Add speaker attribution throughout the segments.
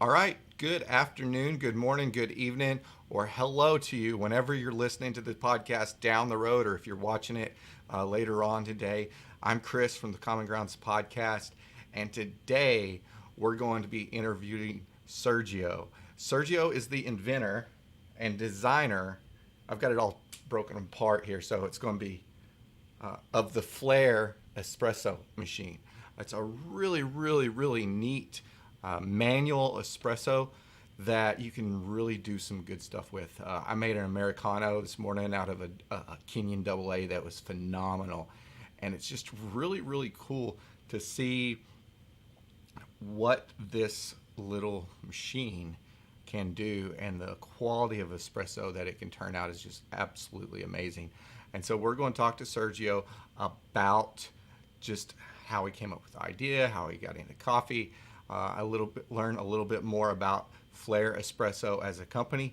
Speaker 1: All right. Good afternoon, good morning, good evening, or hello to you whenever you're listening to the podcast down the road or if you're watching it later on today. I'm Chris from the Common Grounds podcast, and today we're going to be interviewing Sergio. Sergio is the inventor and designer. I've got it all broken apart here, so it's going to be of the Flair Espresso machine. It's a really neat manual espresso that you can really do some good stuff with. I made an Americano this morning out of a Kenyan double A that was phenomenal. And it's just really cool to see what this little machine can do, and the quality of espresso that it can turn out is just absolutely amazing. And so we're going to talk to Sergio about just how he came up with the idea, how he got into coffee, learn a little bit more about Flair Espresso as a company,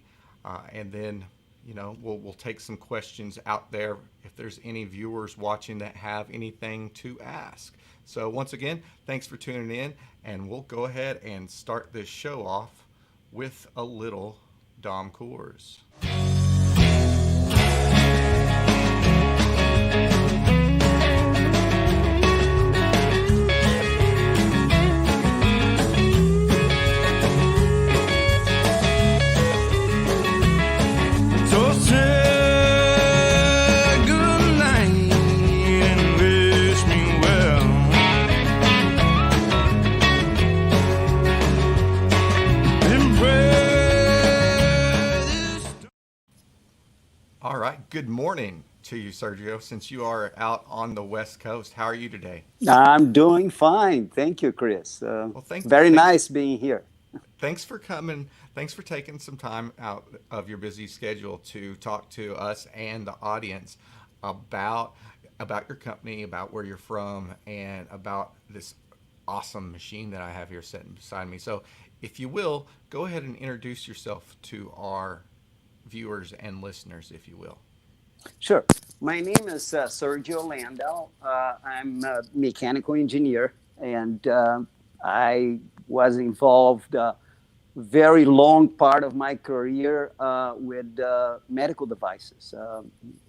Speaker 1: and then we'll take some questions out there if there's any viewers watching that have anything to ask. So once again, thanks for tuning in, and we'll go ahead and start this show off with a little Dom Coors. All right. Good morning to you, Sergio. Since you are out on the West Coast, how are you today?
Speaker 2: I'm doing fine. Thank you, Chris.
Speaker 1: Well, thanks.
Speaker 2: Very
Speaker 1: Thanks.
Speaker 2: nice being here.
Speaker 1: Thanks for coming. Thanks for taking some time out of your busy schedule to talk to us and the audience about your company, about where you're from, and about this awesome machine that I have here sitting beside me. So, if you will, go ahead and introduce yourself to our viewers and listeners, if you will.
Speaker 2: Sure. My name is Sergio Landau. I'm a mechanical engineer, and I was involved very long part of my career with medical devices.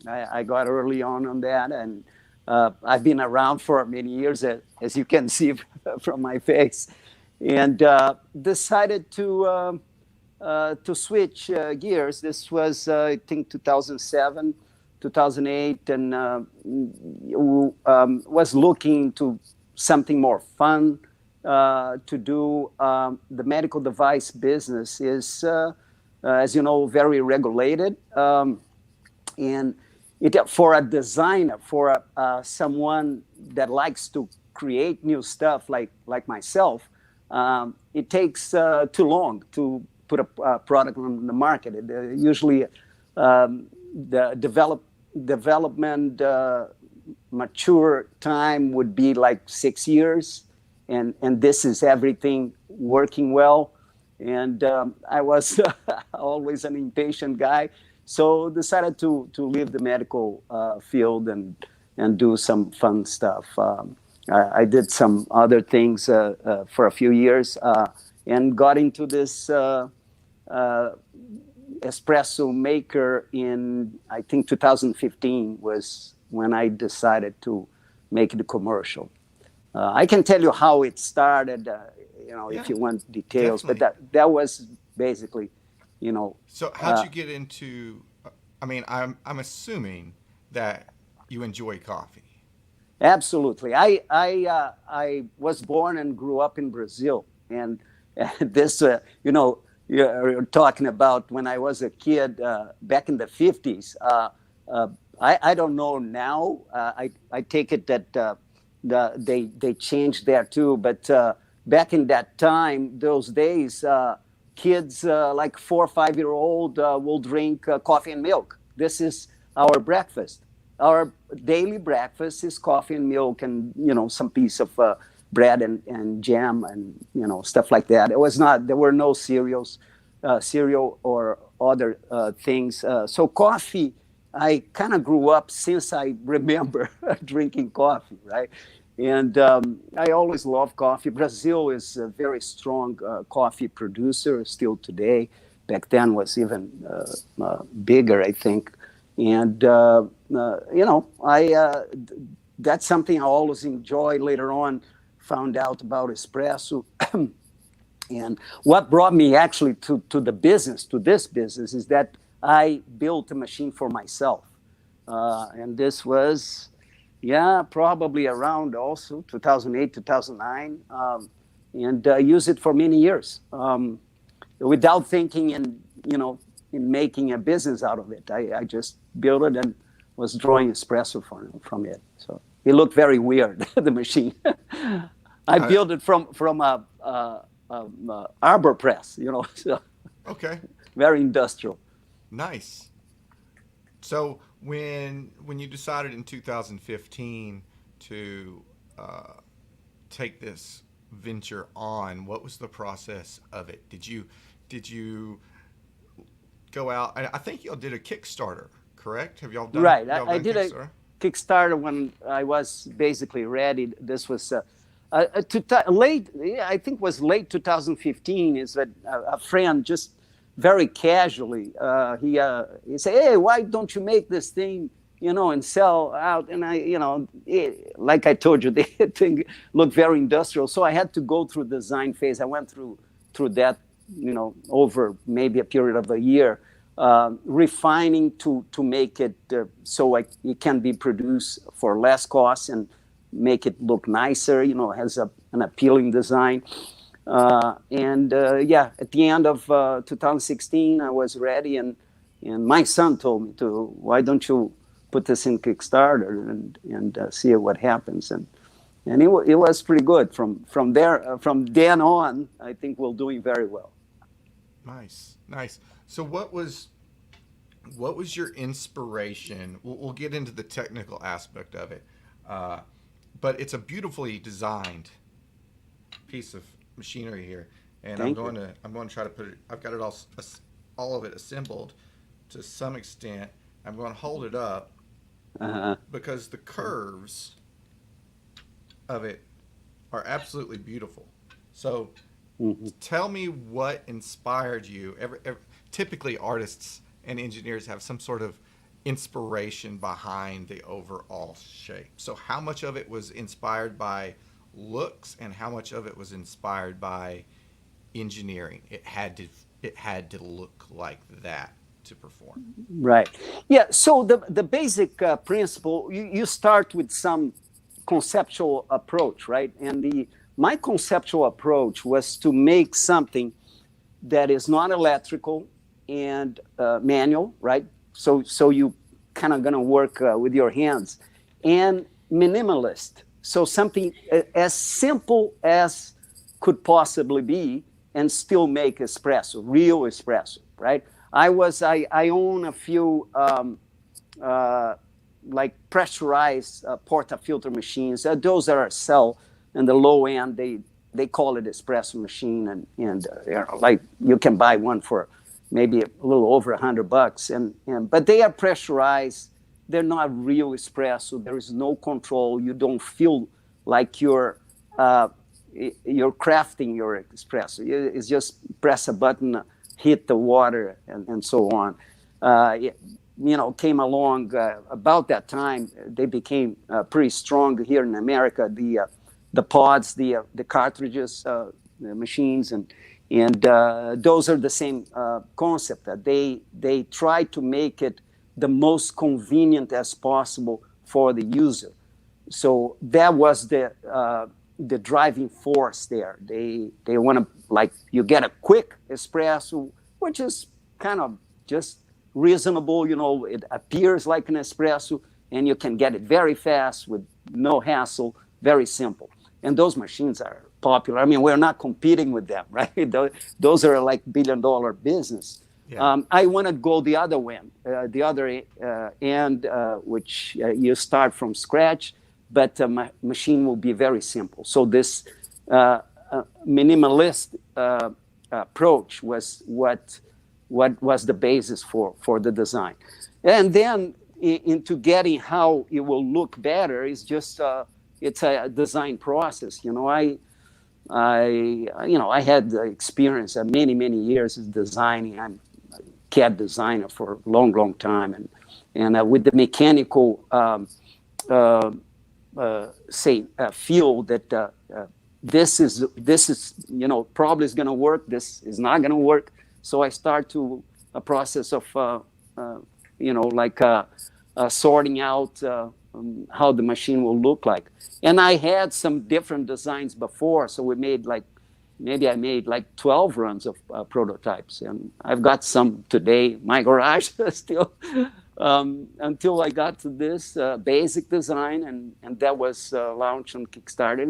Speaker 2: I got early on that, and I've been around for many years, as you can see from my face, and decided to switch gears. This was, I think, 2007, 2008, and was looking to something more fun to do. The medical device business is, as you know, very regulated. And for a designer, for someone that likes to create new stuff like myself, it takes too long to put a product on the market. Usually the development mature time would be like 6 years, and this is everything working well. And I was always an impatient guy, so decided to leave the medical field and do some fun stuff. I did some other things for a few years and got into this espresso maker in, I think, 2015 was when I decided to make the commercial. I can tell you how it started, if you want details,
Speaker 1: Definitely.
Speaker 2: but that was basically,
Speaker 1: So, how'd you get into? I mean, I'm assuming that you enjoy coffee.
Speaker 2: Absolutely. I was born and grew up in Brazil, and this, you're talking about when I was a kid back in the 50s. I don't know now. I take it that they changed that too. But back in that time, those days, kids like 4 or 5 year old will drink coffee and milk. This is our breakfast. Our daily breakfast is coffee and milk, and some piece of bread and jam and stuff like that. There were no cereal or other things. So coffee, I kind of grew up since I remember drinking coffee, right? And I always love coffee. Brazil is a very strong coffee producer still today. Back then was even bigger, I think. And that's something I always enjoy. Later on, found out about espresso. And what brought me actually to the business, to this business, is that I built a machine for myself. And this was, yeah, probably around also 2008, 2009, and used it for many years without thinking in making a business out of it. I just built it and was drawing espresso from it. So it looked very weird, the machine. I built it from a arbor press, so
Speaker 1: Okay.
Speaker 2: very industrial.
Speaker 1: Nice. So when you decided in 2015 to take this venture on, what was the process of it? Did you go out? I think y'all did a Kickstarter, correct? Have y'all done
Speaker 2: Right.
Speaker 1: y'all
Speaker 2: I
Speaker 1: done
Speaker 2: did a
Speaker 1: Kickstarter?
Speaker 2: Kickstarter when I was basically ready. This was late, I think was late 2015, is that a friend just very casually, he said, hey, why don't you make this thing, and sell out? And like I told you, the thing looked very industrial. So I had to go through the design phase. I went through that, over maybe a period of a year, refining to make it so it can be produced for less cost and make it look nicer, has an appealing design. At the end of 2016, I was ready, and my son told me why don't you put this in Kickstarter and see what happens, and it was pretty good. From then on, I think we're doing very well.
Speaker 1: Nice. So what was your inspiration? We'll get into the technical aspect of it, but it's a beautifully designed piece of machinery here, and I'm going to try to put it. I've got it all of it assembled to some extent. I'm going to hold it up because the curves of it are absolutely beautiful. So tell me what inspired you. Typically, artists and engineers have some sort of inspiration behind the overall shape. So how much of it was inspired by looks and how much of it was inspired by engineering? It had to look like that to perform.
Speaker 2: Right. Yeah. So the basic principle, you start with some conceptual approach, right? And my conceptual approach was to make something that is not electrical and manual, right? So you kind of gonna work with your hands, and minimalist. So something as simple as could possibly be, and still make espresso, real espresso, right? I own a few like pressurized portafilter machines. Those are sell in the low end. They call it espresso machine, and like you can buy one for maybe a little over $100, but they are pressurized. They're not real espresso. There is no control. You don't feel like you're crafting your espresso. It's just press a button, hit the water, and so on. Came along about that time. They became pretty strong here in America. The pods, the cartridges, the machines, and those are the same concept. That they try to make it the most convenient as possible for the user. So that was the driving force there. They want to, like, you get a quick espresso, which is kind of just reasonable. It appears like an espresso, and you can get it very fast with no hassle, very simple. And those machines are popular. I mean, we're not competing with them, right? Those are like billion-dollar business. Yeah. I want to go the other way, the other end, which you start from scratch, but machine will be very simple. So this minimalist approach was what was the basis for the design. And then into getting how it will look better is just it's a design process. I had experience many years of designing. I'm a CAD designer for a long time, and with the mechanical field that this is probably is going to work. This is not going to work. So I start to a process of like sorting out how the machine will look like. And I had some different designs before, so maybe I made like 12 runs of prototypes, and I've got some today in my garage still. Until I got to this basic design, and that was launched on Kickstarter.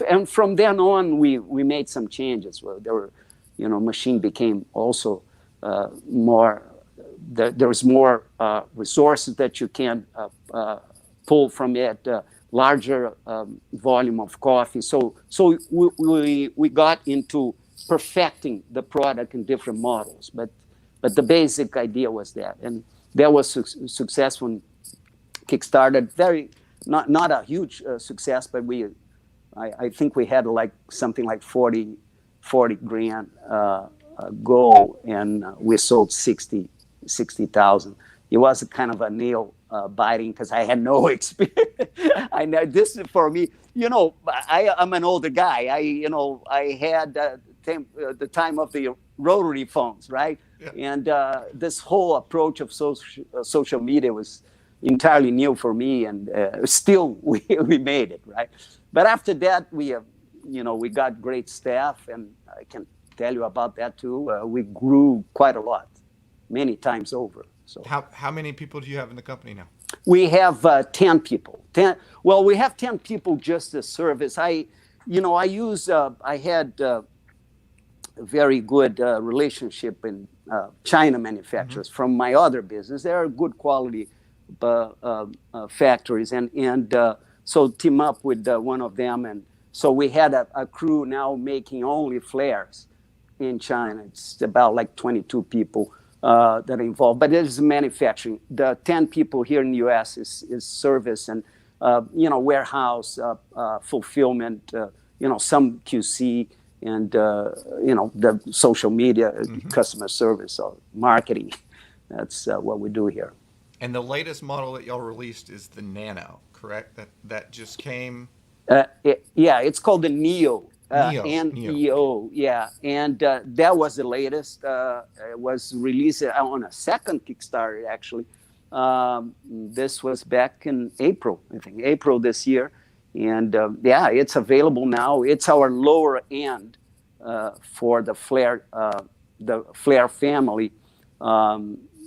Speaker 2: And from then on, we made some changes. Well, machine became also more. There's more resources that you can pull from it, larger volume of coffee. So we got into perfecting the product in different models, but the basic idea was that, and that was successful in Kickstarter. Not a huge success, but I think we had like something like 40 grand goal, and we sold 60,000. It was a kind of a nail biting because I had no experience. I know this is for me. I'm an older guy. I had the time of the rotary phones, right? Yeah. And this whole approach of social media was entirely new for me, and still we made it, right? But after that, we got great staff, and I can tell you about that too. We grew quite a lot, many times over. So
Speaker 1: how many people do you have in the company now?
Speaker 2: We have 10 people. We have 10 people just as service. I had a very good relationship in China manufacturers from my other business. They are good quality factories, and so team up with one of them, and so we had a crew now making only flares in China. It's about like 22 people that are involved, but it is manufacturing. The 10 people here in the U.S. is service and warehouse, fulfillment, some QC, and the social media, customer service, or marketing. That's what we do here.
Speaker 1: And the latest model that y'all released is the Nano, correct? That just came.
Speaker 2: It's called the Neo.
Speaker 1: Neo.
Speaker 2: Neo. Yeah, and that was the latest. It was released on a second Kickstarter, actually. This was back in April, I think, April this year. And it's available now. It's our lower end for the Flair family.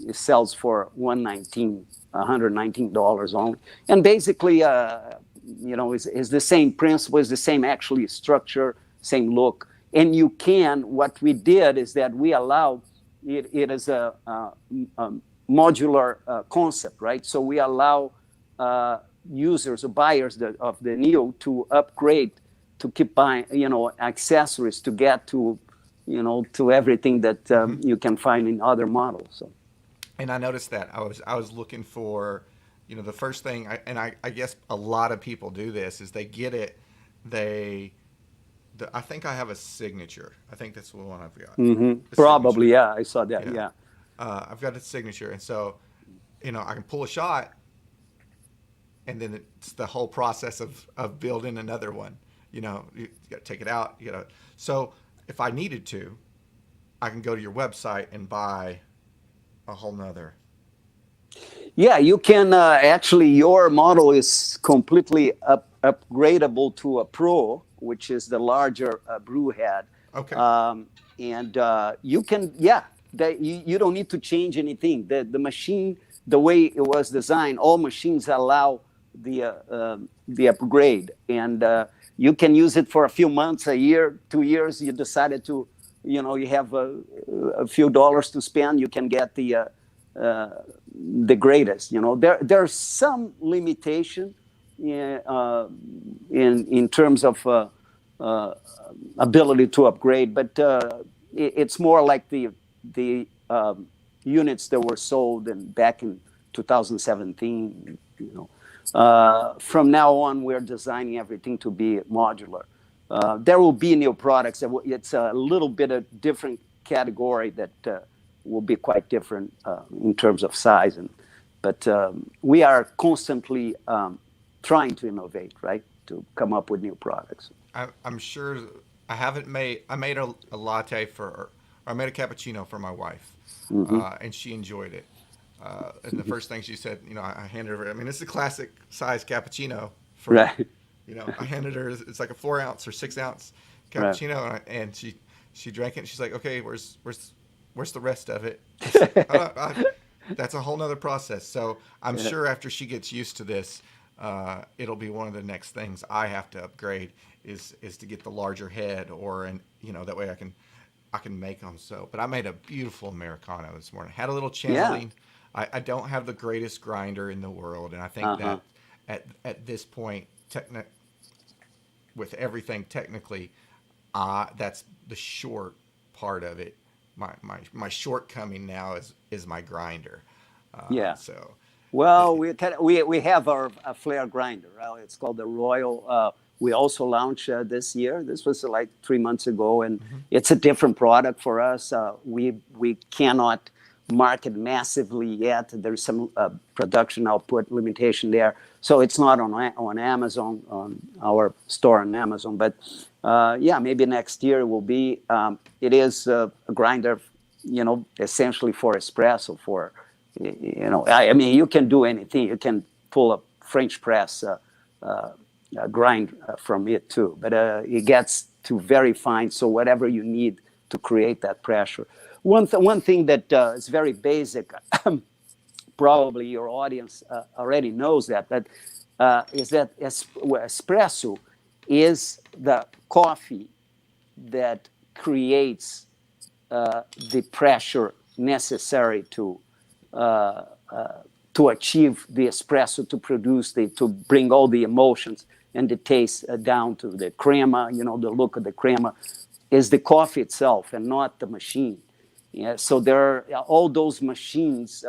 Speaker 2: It sells for $119 only. And basically, is the same principle, is the same actually structure, same look. And what we did is that we allowed it as a modular concept, right? So we allow users or buyers of the Neo to upgrade, to keep buying, accessories to get to, to everything that you can find in other models. So.
Speaker 1: And I noticed that I was looking for, the first thing, I guess a lot of people do this, is they get it, I think I have a signature. I think that's the one I've got.
Speaker 2: Probably, signature. Yeah, I saw that, yeah.
Speaker 1: I've got a signature, and so, I can pull a shot, and then it's the whole process of building another one. You got to take it out. So if I needed to, I can go to your website and buy a whole nother.
Speaker 2: Yeah, you can actually, your model is completely upgradable to a Pro, which is the larger brew head.
Speaker 1: Okay.
Speaker 2: And you can, you don't need to change anything. The machine, the way it was designed, all machines allow the upgrade, and you can use it for a few months, a year, 2 years. You decided to, you have a few dollars to spend, you can get the greatest. There's some limitation in terms of ability to upgrade, but it's more like the units that were sold back in 2017. From now on, we're designing everything to be modular. There will be new products. It's a little bit of different category that will be quite different in terms of size. But we are constantly trying to innovate, right? To come up with new products.
Speaker 1: I'm sure I made a latte or I made a cappuccino for my wife, and she enjoyed it. And the first thing she said, I handed her. I mean, it's a classic size cappuccino for,
Speaker 2: Right.
Speaker 1: I handed her. It's like a 4 ounce or 6 ounce
Speaker 2: Right.
Speaker 1: cappuccino, and she drank it. And she's like, okay, where's the rest of it? It's like, that's a whole nother process. So I'm
Speaker 2: Yeah.
Speaker 1: sure after she gets used to this, it'll be one of the next things I have to upgrade is to get the larger head, or that way I can make them. So, but I made a beautiful Americano this morning. Had a little
Speaker 2: Yeah.
Speaker 1: channeling. I don't have the greatest grinder in the world, and I think
Speaker 2: Uh-huh.
Speaker 1: that at this point, with everything technically, that's the short part of it. My shortcoming now is my grinder.
Speaker 2: Yeah.
Speaker 1: So,
Speaker 2: Well, we have our a Flair grinder. It's called the Royal. We also launched this year. This was like 3 months ago, and
Speaker 1: mhm.
Speaker 2: it's a different product for us. We cannot market massively yet. There's some production output limitation there, so it's not on Amazon, on our store on Amazon. But yeah, maybe next year it will be. It is a grinder, essentially for espresso. I mean, you can do anything. You can pull a French press grind from it too, but it gets to very fine. So whatever you need to create that pressure. One thing that is very basic, probably your audience already knows that is that espresso is the coffee that creates the pressure necessary to achieve the espresso, to bring all the emotions and the taste down to the crema, the look of the crema, is the coffee itself and not the machine. Yeah, so there are all those machines.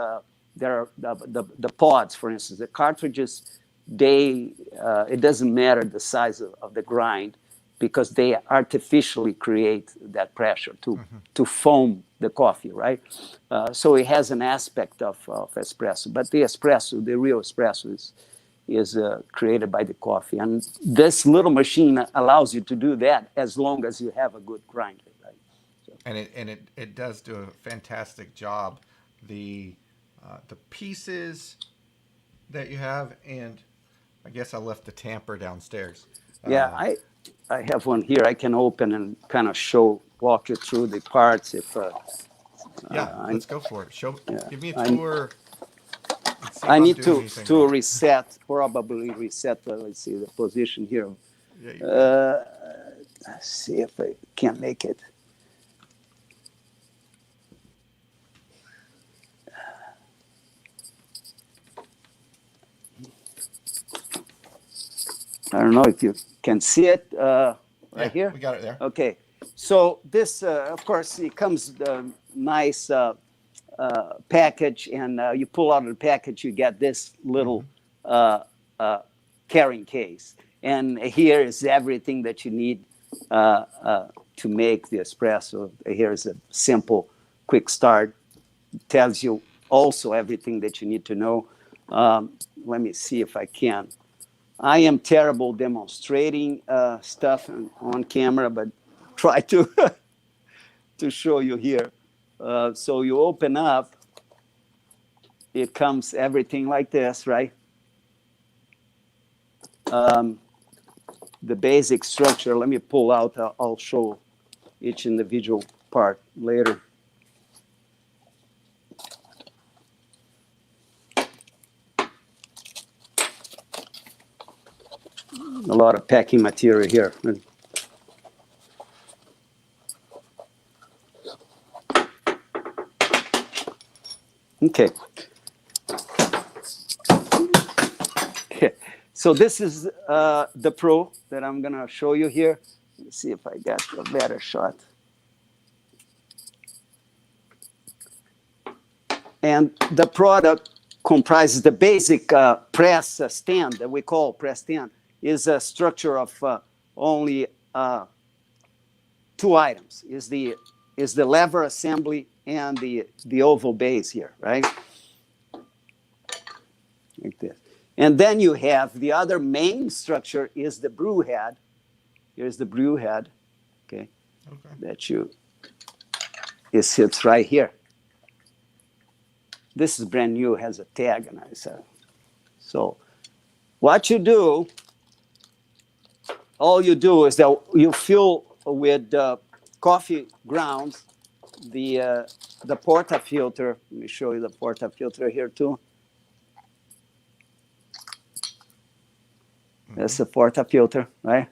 Speaker 2: There are the pods, for instance, the cartridges. It doesn't matter the size of the grind, because they artificially create that pressure to foam the coffee, right? So it has an aspect of espresso, but the real espresso is created by the coffee. And this little machine allows you to do that as long as you have a good grinder, right? So,
Speaker 1: And it does do a fantastic job. The pieces that you have, and I guess I left the tamper downstairs.
Speaker 2: yeah, I have one here. I can open and kind of walk you through the parts if
Speaker 1: Yeah,
Speaker 2: I,
Speaker 1: let's go for it.
Speaker 2: yeah,
Speaker 1: Give me a
Speaker 2: I
Speaker 1: tour and see if
Speaker 2: I
Speaker 1: I'm
Speaker 2: need
Speaker 1: doing anything
Speaker 2: to
Speaker 1: wrong.
Speaker 2: probably reset. Let's see the position here.
Speaker 1: Yeah, you're good.
Speaker 2: Uh, let's see if I can make it. I don't know if you can see it
Speaker 1: Yeah,
Speaker 2: right here.
Speaker 1: we got it there.
Speaker 2: Okay, so this, of course, it comes nice package, and you pull out of the package, you get this little
Speaker 1: Mm-hmm.
Speaker 2: uh, uh, carrying case, and here is everything that you need to make the espresso. Here's a simple, quick start. Tells you also everything that you need to know. Let me see if I can. I am terrible demonstrating stuff on camera, but try to to show you here. So you open up, it comes everything like this, right? The basic structure. Let me pull out. I'll show each individual part later. A lot of packing material here. Okay. So this is the Pro that I'm going to show you here. Let's see if I got a better shot. And the product comprises the basic press stand that we call press stand is a structure of only two items: is the lever assembly and the oval base here, right? Like this. And then you have the other main structure is the brew head. Here's the brew head, okay. That it sits right here. This is brand new, has a tag, and I said, so what you do, all you do is that you fill with coffee grounds the portafilter. Let me show you the portafilter here too. That's the portafilter, right?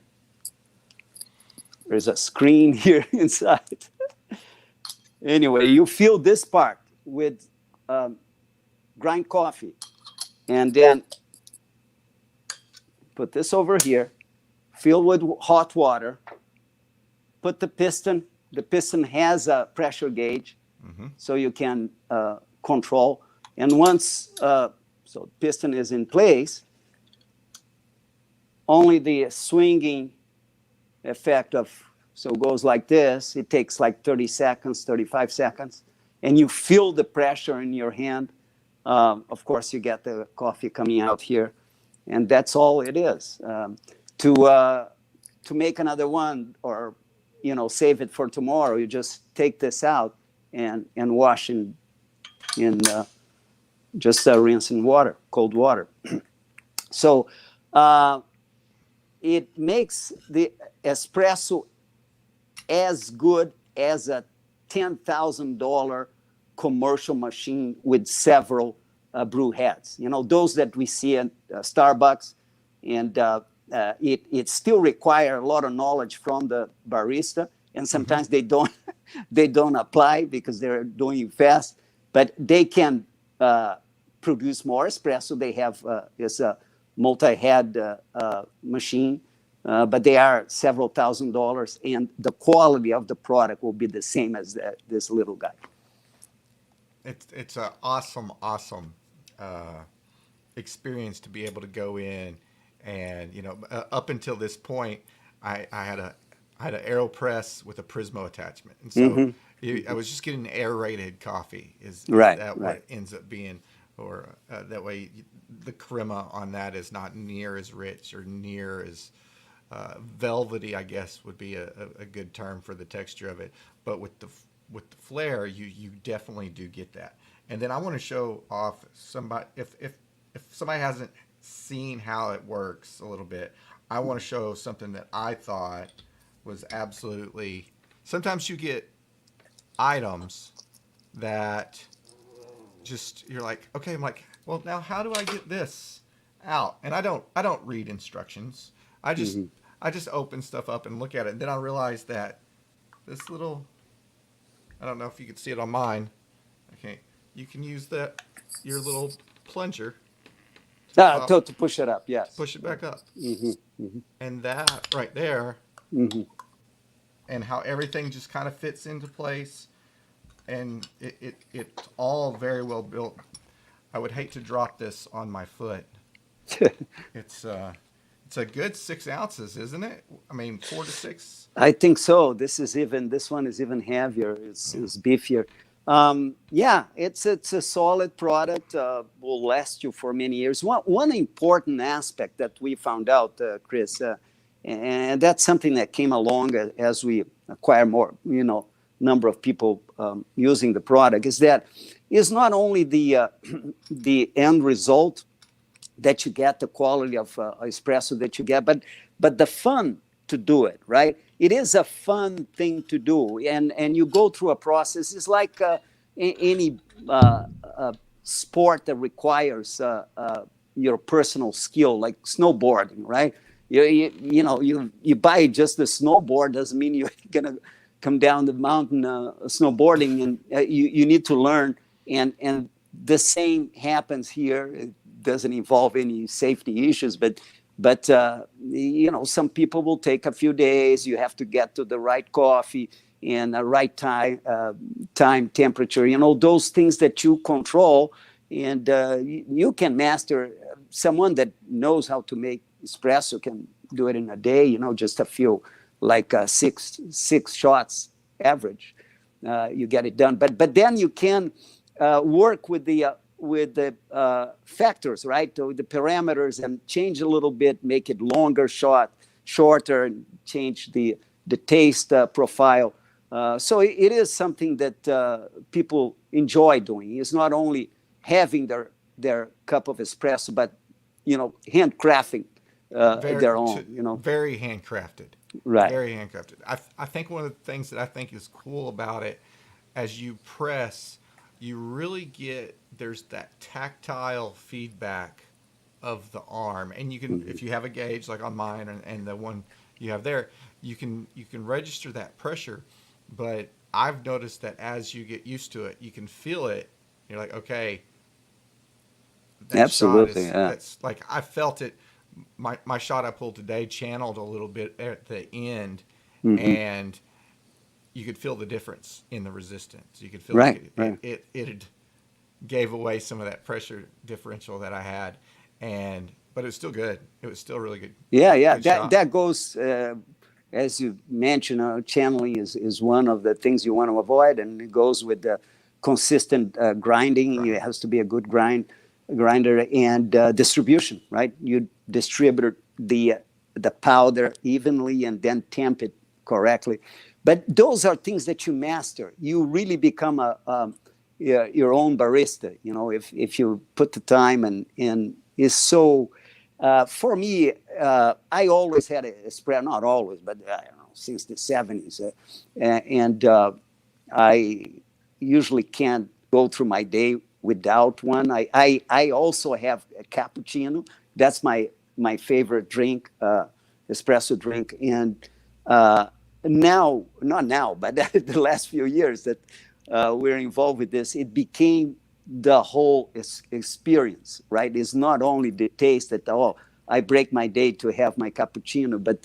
Speaker 2: There's a screen here inside. Anyway, you fill this part with grind coffee, and then put this over here, fill with hot water, put the piston. The piston has a pressure gauge, so you can control. And once, so the piston is in place, only the swinging effect of, so it goes like this, it takes like 30 seconds, 35 seconds, and you feel the pressure in your hand. Of course, you get the coffee coming out here, and that's all it is. To make another one, or save it for tomorrow, you just take this out and wash in just rinse in water, cold water. So it makes the espresso as good as a $10,000 commercial machine with several brew heads. Those that we see at Starbucks, and it still requires a lot of knowledge from the barista, and sometimes they don't apply because they're doing fast, but they can produce more espresso. They have this multi-head machine, but they are several $1,000s, and the quality of the product will be the same as this little guy.
Speaker 1: It's an awesome experience to be able to go in, and up until this point, I had an AeroPress with a Prismo attachment, and so I was just getting aerated coffee. Is that what it ends up being? Or that way the crema on that is not near as rich or near as velvety, I guess would be a good term for the texture of it. But with the Flair, you definitely do get that. And then I want to show off somebody, if somebody hasn't seen how it works a little bit, I want to show something that I thought was absolutely. Sometimes you get items that just you're like, okay, I'm like, well, now how do I get this out? And I don't read instructions. I just open stuff up and look at it, and then I realize that this little, I don't know if you can see it on mine. Okay, you can use your little plunger
Speaker 2: to push it up. Yes,
Speaker 1: push it back up, and that right there, and how everything just kind of fits into place. And it's all very well built. I would hate to drop this on my foot. It's a good 6 ounces, isn't it? I mean, 4 to 6.
Speaker 2: I think so. This one is even heavier. It's beefier. Yeah, it's a solid product. Will last you for many years. One important aspect that we found out, Chris, and that's something that came along as we acquire more, number of people using the product, is that is not only the end result that you get, the quality of espresso that you get, but the fun to do it, right? It is a fun thing to do, and you go through a process. It's like any sport that requires your personal skill, like snowboarding, right? You buy just the snowboard doesn't mean you're gonna come down the mountain snowboarding, and you need to learn, and the same happens here. It doesn't involve any safety issues, but some people will take a few days. You have to get to the right coffee and the right time, temperature, those things that you control, and you can master. Someone that knows how to make espresso can do it in a day. Just a few, like six shots average. You get it done. But then you can work with the factors, right? So the parameters, and change a little bit, make it longer, shorter, and change the taste profile. So it is something that people enjoy doing. It's not only having their cup of espresso, but handcrafting their own.
Speaker 1: Very handcrafted.
Speaker 2: Right.
Speaker 1: Very handcrafted. I think one of the things that I think is cool about it, as you press, you really get, there's that tactile feedback of the arm, and you can, if you have a gauge like on mine and the one you have there, you can register that pressure. But I've noticed that as you get used to it, you can feel it. You're like, okay, that
Speaker 2: Absolutely.
Speaker 1: shot is, that's like, I felt it. My shot I pulled today channeled a little bit at the end, and you could feel the difference in the resistance. You could feel it gave away some of that pressure differential that I had, but it was still good. It was still really good.
Speaker 2: Yeah.
Speaker 1: Good
Speaker 2: That goes, as you mentioned, channeling is one of the things you want to avoid, and it goes with the consistent grinding. Right. It has to be a good grinder, and distribution, right? You distribute the powder evenly and then temp it correctly. But those are things that you master. You really become your own barista, if you put the time, and it's so. For me, I always had a espresso, not always, but I don't know, since the 70s. And I usually can't go through my day without one. I also have a cappuccino. That's my favorite drink, espresso drink. And now, not now, but the last few years that we're involved with this, it became the whole experience, right? It's not only the taste that, I break my day to have my cappuccino, but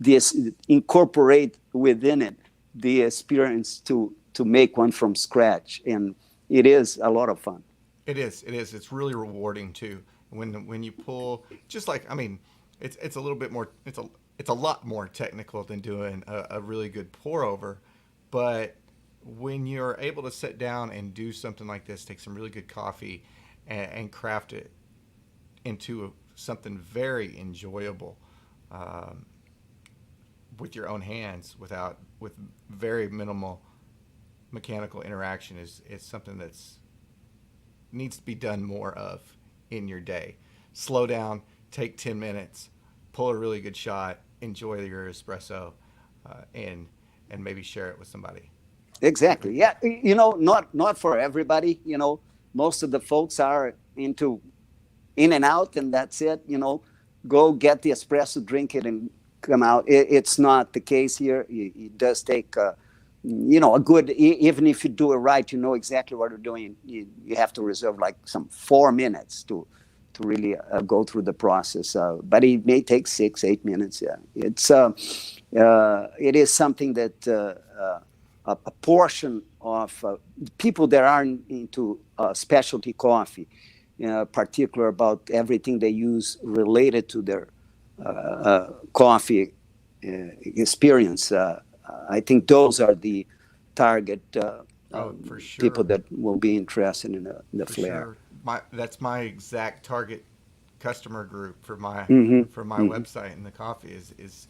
Speaker 2: this incorporate within it the experience to make one from scratch. And it is a lot of fun.
Speaker 1: It is. It's really rewarding too. When you pull, just like, I mean, it's a little bit more, it's a lot more technical than doing a really good pour over, but when you're able to sit down and do something like this, take some really good coffee and craft it into something very enjoyable with your own hands with very minimal mechanical interaction is something that's needs to be done more of in your day. Slow down, take 10 minutes, pull a really good shot, enjoy your espresso, and maybe share it with somebody.
Speaker 2: Exactly. Yeah. Not for everybody. Most of the folks are into in and out, and that's it. Go get the espresso, drink it, and come out. It's not the case here. It does take, a good, even if you do it right, you know exactly what you're doing. You have to reserve like some 4 minutes to really go through the process. But it may take 6-8 minutes. Yeah. It is something that a portion of people that are into specialty coffee, particular about everything they use related to their coffee experience. I think those are the target
Speaker 1: For sure.
Speaker 2: people that will be interested in the
Speaker 1: For
Speaker 2: Flair.
Speaker 1: Sure. That's my exact target customer group for my website, and the coffee is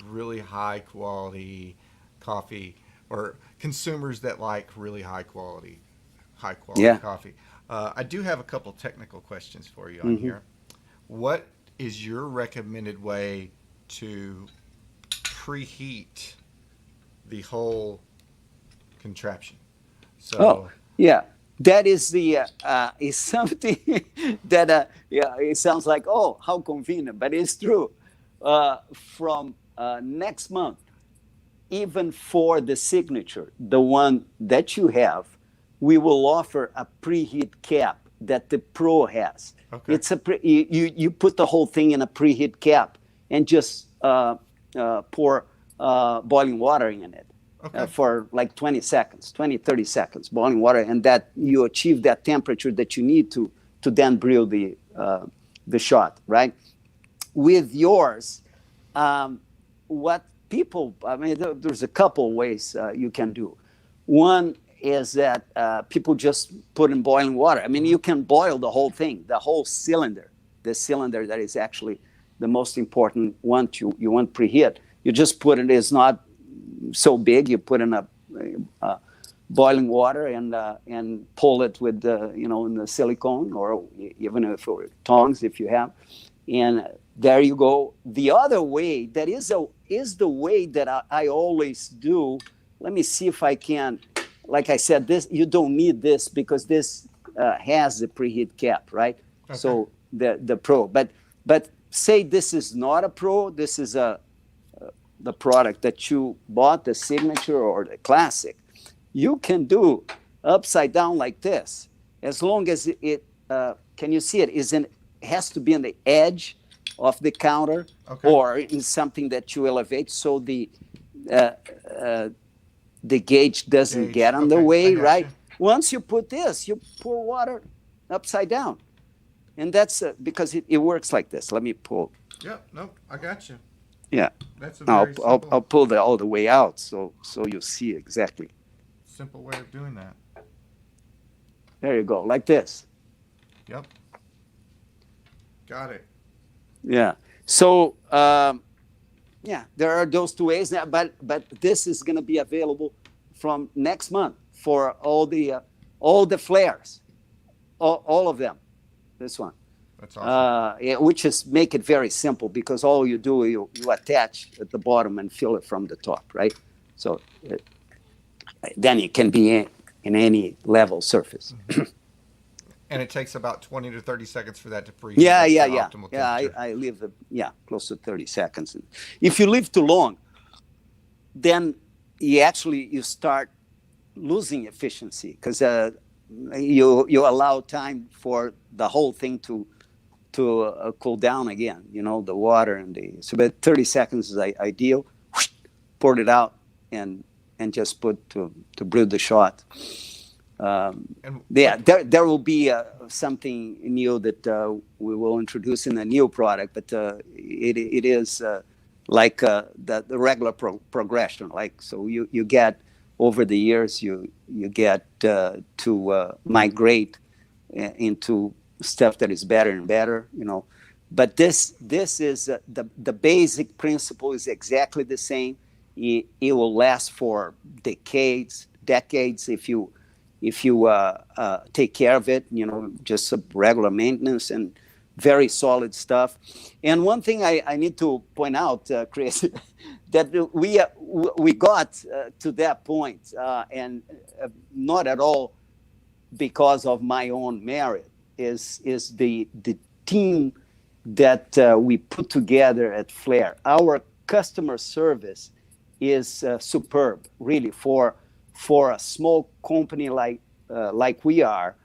Speaker 1: really high quality coffee, or consumers that like really high quality coffee. I do have a couple technical questions for you on here. What is your recommended way to preheat the whole contraption?
Speaker 2: That is is something that it sounds like, how convenient, but it's true. From next month, even for the signature, the one that you have, we will offer a preheat cap that the Pro has.
Speaker 1: Okay.
Speaker 2: It's you put the whole thing in a preheat cap and just pour boiling water in it.
Speaker 1: Okay.
Speaker 2: for like 20 seconds, 20, 30 seconds, boiling water, and that you achieve that temperature that you need to then brew the shot, right? With yours, what people, I mean, there's a couple ways you can do. One is that people just put in boiling water. I mean,
Speaker 1: Mm-hmm.
Speaker 2: you can boil the whole thing, the whole cylinder, the cylinder that is actually the most important one you want preheat. You just put it, it's not so big, you put in a boiling water and pull it with the in the silicone or even if or tongs if you have, and there you go. The other way that is the way that I always do. Let me see if I can. Like I said, this you don't need this because this has the preheat cap, right?
Speaker 1: Okay.
Speaker 2: So the pro, but say this is not a pro. This is a the product that you bought, the signature or the classic. You can do upside down like this, as long as it can you see it is in has to be on the edge of the counter
Speaker 1: Okay.
Speaker 2: or in something that you elevate so uh, uh, the gauge doesn't
Speaker 1: Gauge.
Speaker 2: get on the
Speaker 1: Okay. I
Speaker 2: way,
Speaker 1: got you.
Speaker 2: right? Once you put this, you pour water upside down, and that's because it works like this. Let me pull.
Speaker 1: Yep. Nope. I got you.
Speaker 2: Yeah,
Speaker 1: That's a
Speaker 2: I'll
Speaker 1: very
Speaker 2: I'll,
Speaker 1: simple,
Speaker 2: I'll pull the all the way out so you see exactly.
Speaker 1: simple way of doing that.
Speaker 2: There you go, like this.
Speaker 1: Yep. Got it.
Speaker 2: Yeah. So yeah, there are those two ways now, but this is going to be available from next month for all the flares, all of them. This one,
Speaker 1: That's awesome.
Speaker 2: yeah, which is make it very simple because all you do you attach at the bottom and fill it from the top, right? So then it can be in any level surface.
Speaker 1: Mm-hmm. And it takes about 20 to 30 seconds for that to preheat
Speaker 2: Yeah,
Speaker 1: up to
Speaker 2: yeah, yeah,
Speaker 1: optimal
Speaker 2: yeah.
Speaker 1: temperature.
Speaker 2: I leave yeah close to 30 seconds. And if you leave too long, then you start losing efficiency because you allow time for the whole thing to cool down again. You know the water and the so about 30 seconds is ideal. Poured it out and just put to brew the shot.
Speaker 1: And
Speaker 2: Yeah,
Speaker 1: what?
Speaker 2: there will be something new that we will introduce in a new product, but it is like the regular progression. Like so, you get over the years, you get to migrate into stuff that is better and better. But this is the basic principle is exactly the same. It will last for decades if you take care of it, just some regular maintenance and very solid stuff. And one thing I need to point out, Chris, that we got to that point, and not at all because of my own merit, is the team that we put together at Flair. Our customer service is superb, really, for a small company like we are.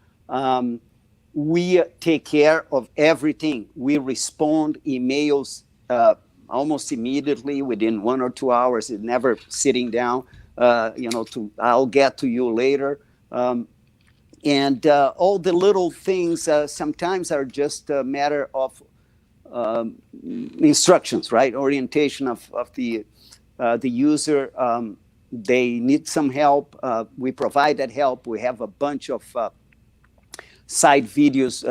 Speaker 2: We take care of everything. We respond emails almost immediately within 1 or 2 hours. It's never sitting down. I'll get to you later. And all the little things sometimes are just a matter of instructions, right? Orientation of the user. They need some help. We provide that help. We have a bunch of side videos,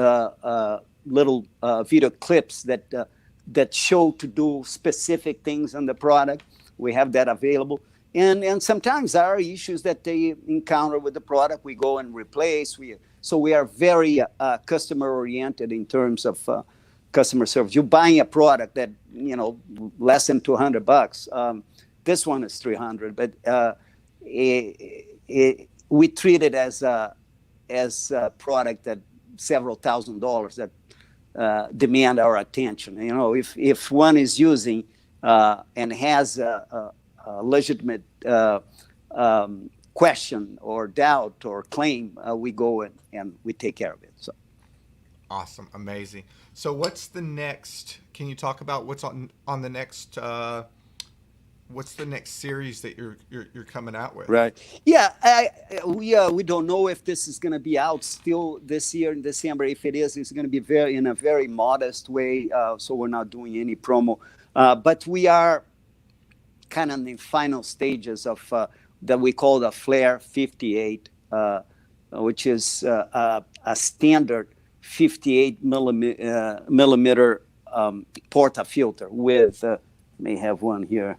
Speaker 2: little video clips that show to do specific things on the product. We have that available. And sometimes there are issues that they encounter with the product. We go and replace. So we are very customer oriented in terms of customer service. You're buying a product that less than $200. This one is 300, but we treat it as a product that several $1,000s that demand our attention. If one is using and has a legitimate question or doubt or claim, we go and we take care of it. So
Speaker 1: Awesome. Amazing. So what's the next? Can you talk about what's on the next what's the next series that you're coming out with?
Speaker 2: Right. Yeah. We don't know if this is going to be out still this year in December. If it is, it's going to be very in a very modest way. So we're not doing any promo, but we are kind of in the final stages of that we call the Flair 58, which is a standard 58 millimeter portafilter with. May have one here.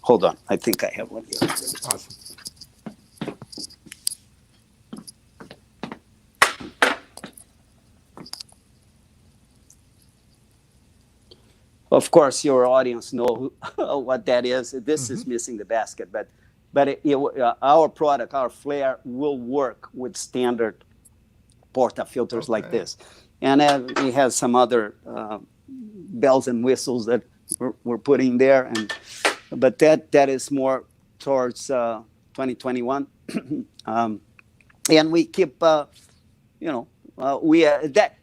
Speaker 2: Hold on, I think I have one here.
Speaker 1: Awesome.
Speaker 2: Of course, your audience know what that is. This is missing the basket, but our product, our Flair, will work with standard portafilters like this, and it has some other bells and whistles that we're putting there, but that is more towards 2021, and we keep,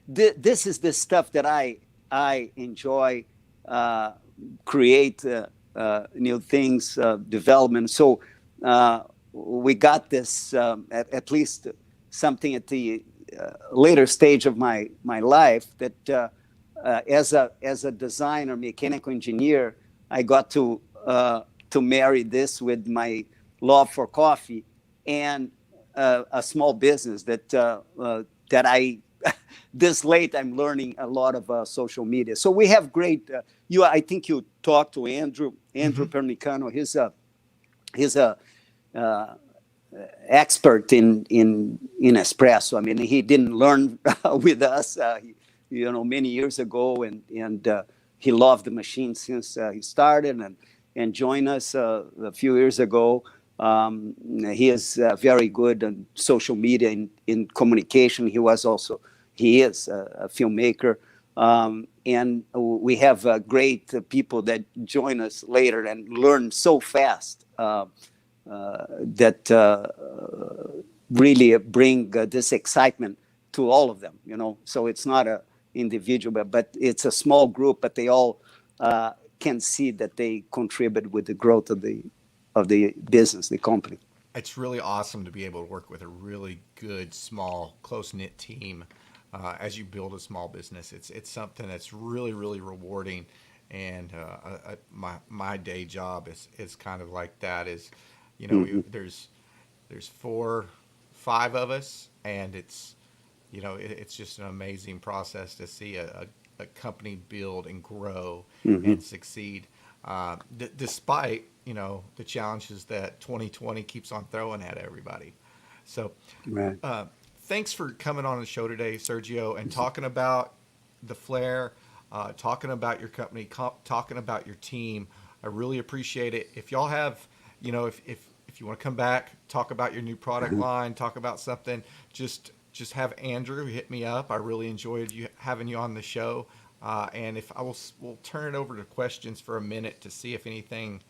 Speaker 2: this is the stuff that I enjoy. Create new things, development. So we got this at least something at the later stage of my life that as a designer, mechanical engineer, I got to marry this with my love for coffee and a small business that I. This late, I'm learning a lot of social media. So we have great. I think you talked to Andrew Pernicano. He's a expert in espresso. I mean, he didn't learn with us, many years ago, and he loved the machine since he started and joined us a few years ago. He is very good on social media in communication. He is a filmmaker, and we have great people that join us later and learn so fast that really bring this excitement to all of them. So it's not a individual, but it's a small group, but they all can see that they contribute with the growth of the business, the company.
Speaker 1: It's really awesome to be able to work with a really good, small, close-knit team as you build a small business. It's something that's really, really rewarding. And my day job is kind of like that. There's 4, 5 of us, and it's just an amazing process to see a company build and grow and succeed, despite the challenges that 2020 keeps on throwing at everybody. So,
Speaker 2: right.
Speaker 1: Thanks for coming on the show today, Sergio, and talking about the Flair, talking about your company, talking about your team. I really appreciate it. If y'all have, if you want to come back, talk about your new product line, talk about something, just have Andrew hit me up. I really enjoyed having you on the show. And we'll turn it over to questions for a minute to see if anything,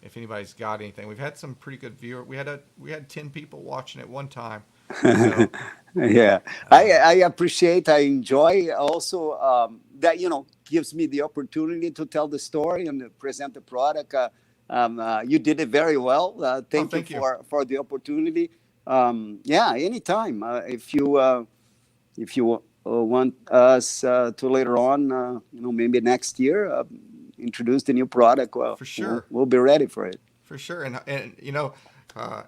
Speaker 1: if anybody's got anything. We've had some pretty good viewers. We had 10 people watching at one time. So,
Speaker 2: yeah, I appreciate. I enjoy also that gives me the opportunity to tell the story and present the product. You did it very well. Thank you for the opportunity. Yeah, anytime. If you want us to later on, maybe next year, introduce the new product. Well,
Speaker 1: for sure,
Speaker 2: we'll be ready for it.
Speaker 1: For sure, and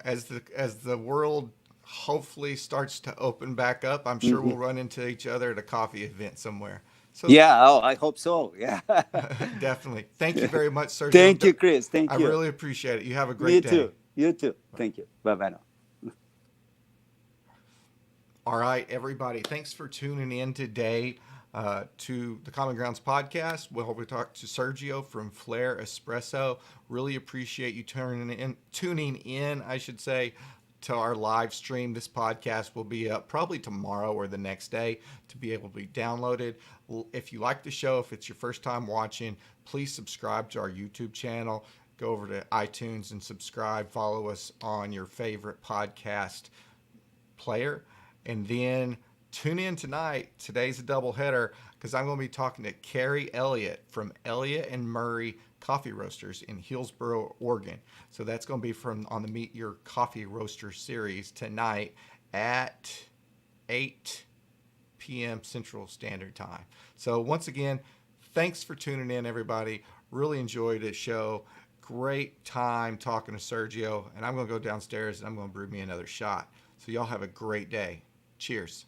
Speaker 1: as the world hopefully starts to open back up, I'm sure we'll run into each other at a coffee event somewhere.
Speaker 2: So, yeah, I hope so. Yeah,
Speaker 1: definitely. Thank you very much, Sergio.
Speaker 2: Thank you, Chris. Thank you.
Speaker 1: I really appreciate it. You have a great day.
Speaker 2: Too. You too. Thank you. Bye now.
Speaker 1: All right, everybody. Thanks for tuning in today to the Common Grounds podcast. We talked to Sergio from Flair Espresso. Really appreciate you tuning in, I should say, to our live stream. This podcast will be up probably tomorrow or the next day to be able to be downloaded. If you like the show, if it's your first time watching, please subscribe to our YouTube channel. Go over to iTunes and subscribe. Follow us on your favorite podcast player. And then Tune in tonight. Today's a doubleheader because I'm going to be talking to Carrie Elliott from Elliott and Murray Coffee Roasters in Hillsboro, Oregon. So that's going to be from on the Meet Your Coffee Roaster series tonight at 8 p.m. Central Standard Time. So once again, thanks for tuning in, everybody. Really enjoyed this show. Great time talking to Sergio. And I'm going to go downstairs and I'm going to brew me another shot. So y'all have a great day. Cheers.